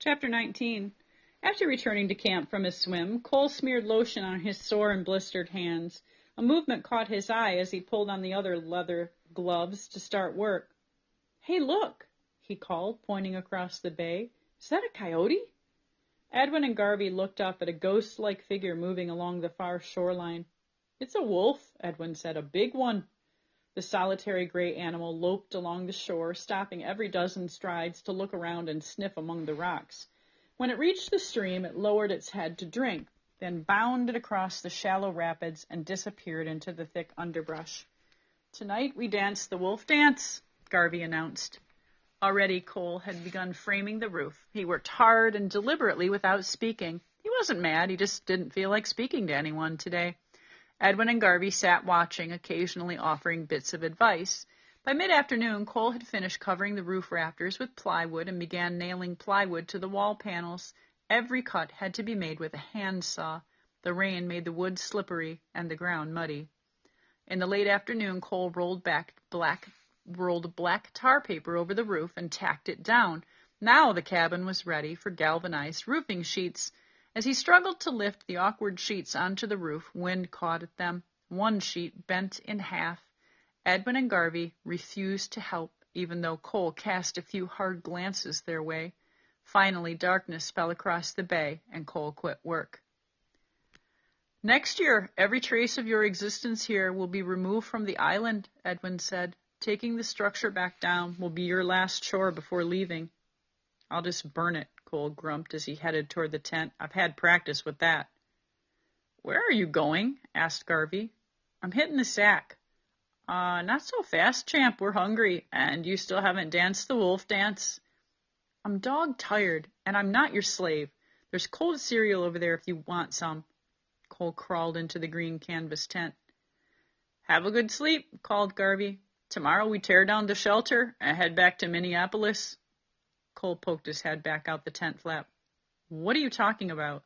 Chapter 19. After returning to camp from his swim, Cole smeared lotion on his sore and blistered hands. A movement caught his eye as he pulled on the other leather gloves to start work. "Hey, look!" he called, pointing across the bay. "Is that a coyote?" Edwin and Garvey looked up at a ghost-like figure moving along the far shoreline. "It's a wolf," Edwin said, "a big one." The solitary gray animal loped along the shore, stopping every dozen strides to look around and sniff among the rocks. When it reached the stream, it lowered its head to drink, then bounded across the shallow rapids and disappeared into the thick underbrush. "Tonight we dance the wolf dance," Garvey announced. Already Cole had begun framing the roof. He worked hard and deliberately without speaking. He wasn't mad, he just didn't feel like speaking to anyone today. Edwin and Garvey sat watching, occasionally offering bits of advice. By mid-afternoon, Cole had finished covering the roof rafters with plywood and began nailing plywood to the wall panels. Every cut had to be made with a hand saw. The rain made the wood slippery and the ground muddy. In the late afternoon, Cole rolled black tar paper over the roof and tacked it down. Now the cabin was ready for galvanized roofing sheets. As he struggled to lift the awkward sheets onto the roof, wind caught at them. One sheet bent in half. Edwin and Garvey refused to help, even though Cole cast a few hard glances their way. Finally, darkness fell across the bay, and Cole quit work. "Next year, every trace of your existence here will be removed from the island," Edwin said. "Taking the structure back down will be your last chore before leaving." "I'll just burn it," Cole grumped as he headed toward the tent. "I've had practice with that." "Where are you going?" asked Garvey. "I'm hitting the sack." Not so fast, champ. We're hungry, and you still haven't danced the wolf dance." "I'm dog-tired, and I'm not your slave. There's cold cereal over there if you want some." Cole crawled into the green canvas tent. "Have a good sleep," called Garvey. "Tomorrow we tear down the shelter and head back to Minneapolis." Cole poked his head back out the tent flap. "What are you talking about?"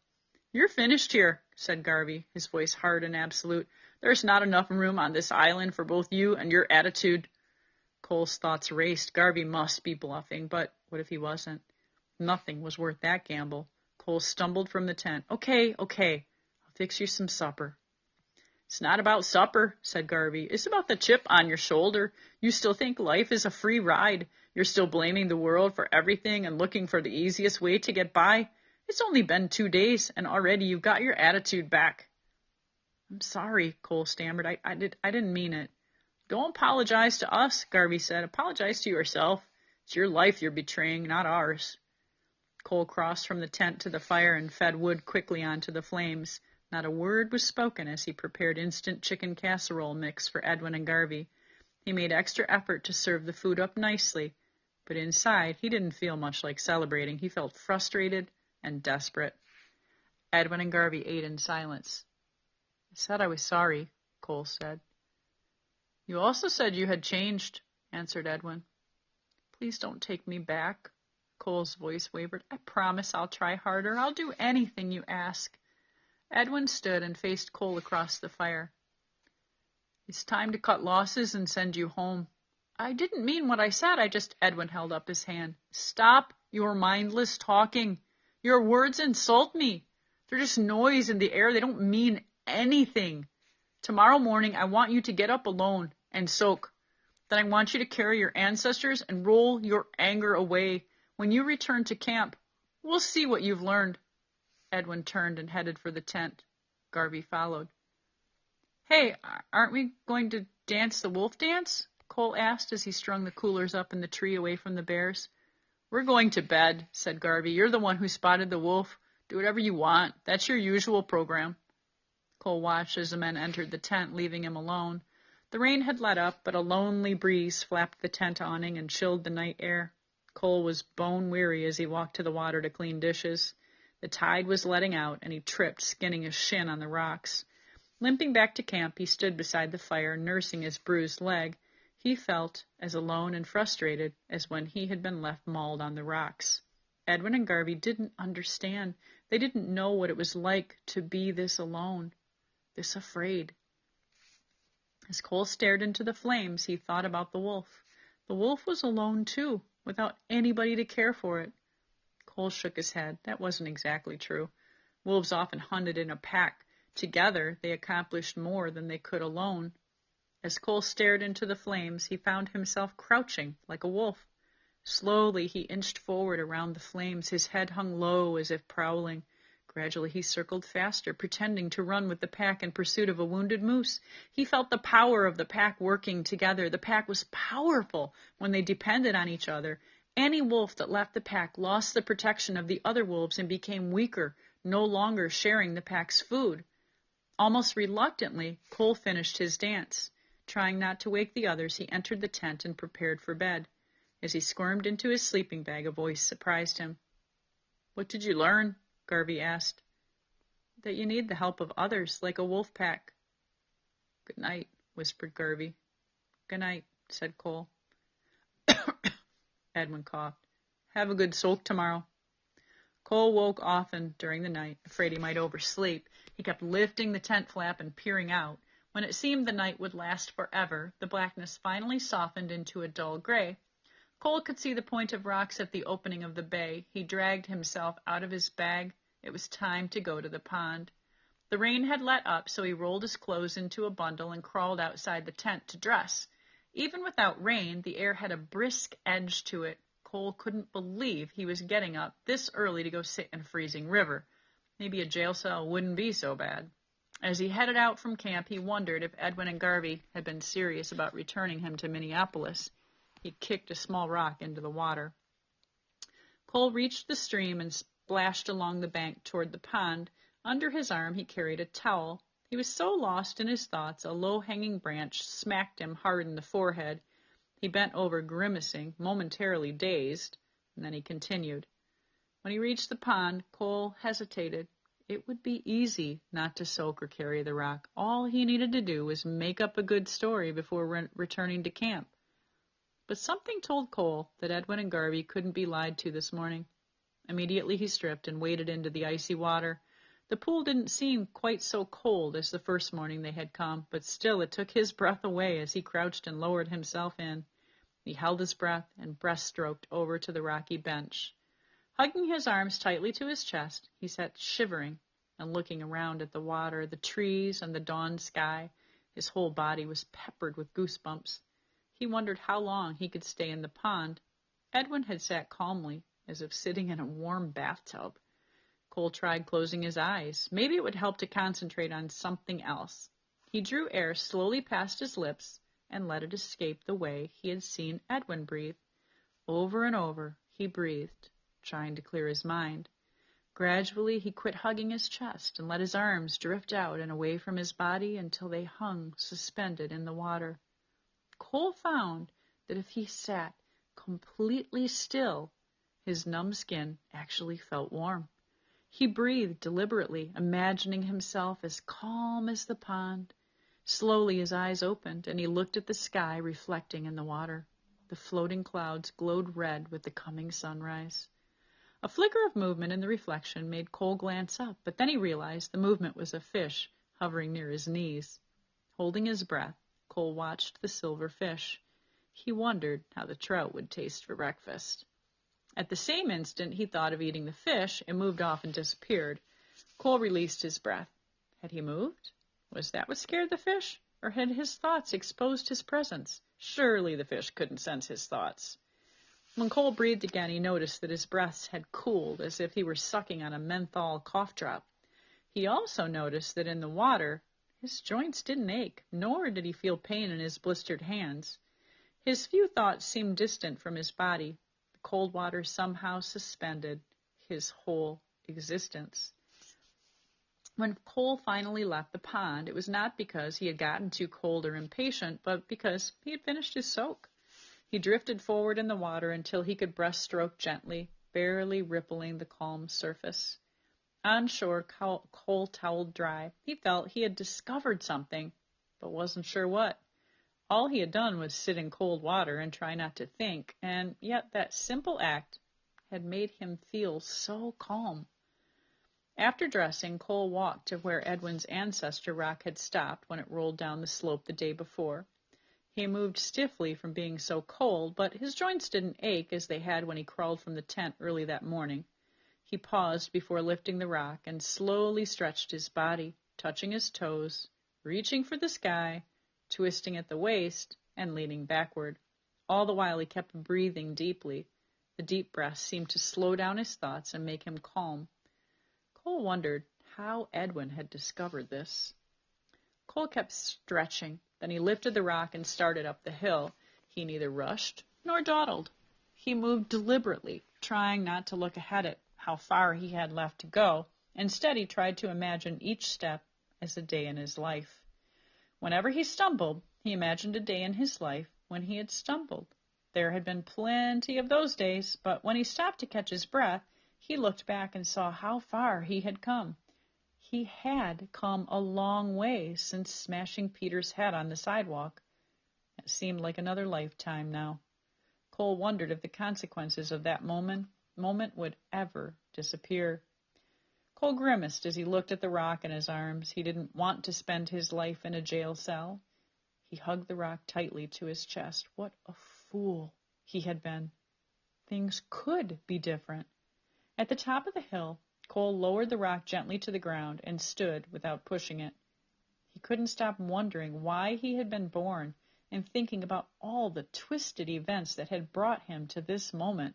"You're finished here," said Garvey, his voice hard and absolute. "There's not enough room on this island for both you and your attitude." Cole's thoughts raced. Garvey must be bluffing, but what if he wasn't? Nothing was worth that gamble. Cole stumbled from the tent. Okay. I'll fix you some supper." "It's not about supper," said Garvey. "It's about the chip on your shoulder. You still think life is a free ride. You're still blaming the world for everything and looking for the easiest way to get by. It's only been 2 days, and already you've got your attitude back." "I'm sorry," Cole stammered. I didn't mean it." "Don't apologize to us," Garvey said. "Apologize to yourself. It's your life you're betraying, not ours." Cole crossed from the tent to the fire and fed wood quickly onto the flames. Not a word was spoken as he prepared instant chicken casserole mix for Edwin and Garvey. He made extra effort to serve the food up nicely, but inside he didn't feel much like celebrating. He felt frustrated and desperate. Edwin and Garvey ate in silence. "I said I was sorry," Cole said. "You also said you had changed," answered Edwin. "Please don't take me back." Cole's voice wavered. "I promise I'll try harder. I'll do anything you ask." Edwin stood and faced Cole across the fire. "It's time to cut losses and send you home." "I didn't mean what I said. Edwin held up his hand. "Stop your mindless talking. Your words insult me. They're just noise in the air. They don't mean anything. Tomorrow morning, I want you to get up alone and soak. Then I want you to carry your ancestors and roll your anger away. When you return to camp, we'll see what you've learned." Edwin turned and headed for the tent. Garvey followed. "Hey, aren't we going to dance the wolf dance?" Cole asked as he strung the coolers up in the tree away from the bears. "We're going to bed," said Garvey. "You're the one who spotted the wolf. Do whatever you want. That's your usual program." Cole watched as the men entered the tent, leaving him alone. The rain had let up, but a lonely breeze flapped the tent awning and chilled the night air. Cole was bone-weary as he walked to the water to clean dishes. The tide was letting out, and he tripped, skinning his shin on the rocks. Limping back to camp, he stood beside the fire, nursing his bruised leg. He felt as alone and frustrated as when he had been left mauled on the rocks. Edwin and Garvey didn't understand. They didn't know what it was like to be this alone, this afraid. As Cole stared into the flames, he thought about the wolf. The wolf was alone, too, without anybody to care for it. Cole shook his head. That wasn't exactly true. Wolves often hunted in a pack. Together, they accomplished more than they could alone. As Cole stared into the flames, he found himself crouching like a wolf. Slowly, he inched forward around the flames, his head hung low as if prowling. Gradually, he circled faster, pretending to run with the pack in pursuit of a wounded moose. He felt the power of the pack working together. The pack was powerful when they depended on each other. Any wolf that left the pack lost the protection of the other wolves and became weaker, no longer sharing the pack's food. Almost reluctantly, Cole finished his dance. Trying not to wake the others, he entered the tent and prepared for bed. As he squirmed into his sleeping bag, a voice surprised him. "What did you learn?" Garvey asked. "That you need the help of others, like a wolf pack." "Good night," whispered Garvey. "Good night," said Cole. Edwin coughed. "Have a good soak tomorrow." Cole woke often during the night, afraid he might oversleep. He kept lifting the tent flap and peering out. When it seemed the night would last forever, the blackness finally softened into a dull gray. Cole could see the point of rocks at the opening of the bay. He dragged himself out of his bag. It was time to go to the pond. The rain had let up, so he rolled his clothes into a bundle and crawled outside the tent to dress. Even without rain, the air had a brisk edge to it. Cole couldn't believe he was getting up this early to go sit in a freezing river. Maybe a jail cell wouldn't be so bad. As he headed out from camp, he wondered if Edwin and Garvey had been serious about returning him to Minneapolis. He kicked a small rock into the water. Cole reached the stream and splashed along the bank toward the pond. Under his arm, he carried a towel. He was so lost in his thoughts, a low-hanging branch smacked him hard in the forehead. He bent over, grimacing, momentarily dazed, and then he continued. When he reached the pond, Cole hesitated. It would be easy not to soak or carry the rock. All he needed to do was make up a good story before returning to camp. But something told Cole that Edwin and Garvey couldn't be lied to this morning. Immediately he stripped and waded into the icy water. The pool didn't seem quite so cold as the first morning they had come, but still it took his breath away as he crouched and lowered himself in. He held his breath and breaststroked over to the rocky bench. Hugging his arms tightly to his chest, he sat shivering and looking around at the water, the trees, and the dawn sky. His whole body was peppered with goosebumps. He wondered how long he could stay in the pond. Edwin had sat calmly, as if sitting in a warm bathtub. Cole tried closing his eyes. Maybe it would help to concentrate on something else. He drew air slowly past his lips and let it escape the way he had seen Edwin breathe. Over and over, he breathed, trying to clear his mind. Gradually, he quit hugging his chest and let his arms drift out and away from his body until they hung suspended in the water. Cole found that if he sat completely still, his numb skin actually felt warm. He breathed deliberately, imagining himself as calm as the pond. Slowly his eyes opened, and he looked at the sky reflecting in the water. The floating clouds glowed red with the coming sunrise. A flicker of movement in the reflection made Cole glance up, but then he realized the movement was a fish hovering near his knees. Holding his breath, Cole watched the silver fish. He wondered how the trout would taste for breakfast. At the same instant he thought of eating the fish, it moved off and disappeared. Cole released his breath. Had he moved? Was that what scared the fish? Or had his thoughts exposed his presence? Surely the fish couldn't sense his thoughts. When Cole breathed again, he noticed that his breath had cooled, as if he were sucking on a menthol cough drop. He also noticed that in the water, his joints didn't ache, nor did he feel pain in his blistered hands. His few thoughts seemed distant from his body. The cold water somehow suspended his whole existence. When Cole finally left the pond, it was not because he had gotten too cold or impatient, but because he had finished his soak. He drifted forward in the water until he could breaststroke gently, barely rippling the calm surface. On shore, Cole toweled dry. He felt he had discovered something, but wasn't sure what. All he had done was sit in cold water and try not to think, and yet that simple act had made him feel so calm. After dressing, Cole walked to where Edwin's ancestor rock had stopped when it rolled down the slope the day before. He moved stiffly from being so cold, but his joints didn't ache as they had when he crawled from the tent early that morning. He paused before lifting the rock and slowly stretched his body, touching his toes, reaching for the sky, twisting at the waist, and leaning backward. All the while he kept breathing deeply. The deep breaths seemed to slow down his thoughts and make him calm. Cole wondered how Edwin had discovered this. Cole kept stretching. Then he lifted the rock and started up the hill. He neither rushed nor dawdled. He moved deliberately, trying not to look ahead at how far he had left to go. Instead, he tried to imagine each step as a day in his life. Whenever he stumbled, he imagined a day in his life when he had stumbled. There had been plenty of those days, but when he stopped to catch his breath, he looked back and saw how far he had come. He had come a long way since smashing Peter's head on the sidewalk. It seemed like another lifetime now. Cole wondered if the consequences of that moment would ever disappear. Cole grimaced as he looked at the rock in his arms. He didn't want to spend his life in a jail cell. He hugged the rock tightly to his chest. What a fool he had been. Things could be different. At the top of the hill, Cole lowered the rock gently to the ground and stood without pushing it. He couldn't stop wondering why he had been born and thinking about all the twisted events that had brought him to this moment.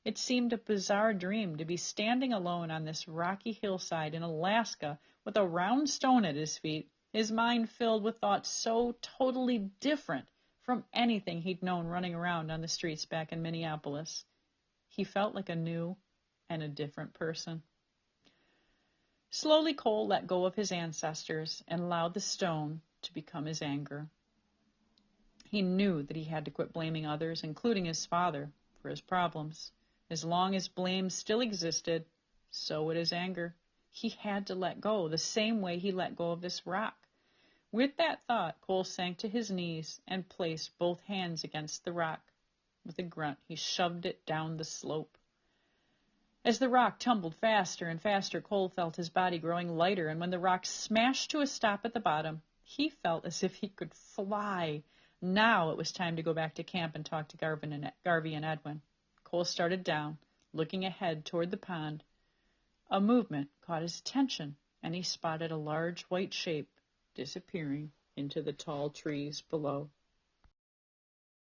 It seemed a bizarre dream to be standing alone on this rocky hillside in Alaska with a round stone at his feet, his mind filled with thoughts so totally different from anything he'd known running around on the streets back in Minneapolis. He felt like a new and a different person. Slowly, Cole let go of his ancestors and allowed the stone to become his anger. He knew that he had to quit blaming others, including his father, for his problems. As long as blame still existed, so would his anger. He had to let go, the same way he let go of this rock. With that thought, Cole sank to his knees and placed both hands against the rock. With a grunt, he shoved it down the slope. As the rock tumbled faster and faster, Cole felt his body growing lighter, and when the rock smashed to a stop at the bottom, he felt as if he could fly. Now it was time to go back to camp and talk to Garvey and Edwin. Cole started down, looking ahead toward the pond. A movement caught his attention, and he spotted a large white shape disappearing into the tall trees below.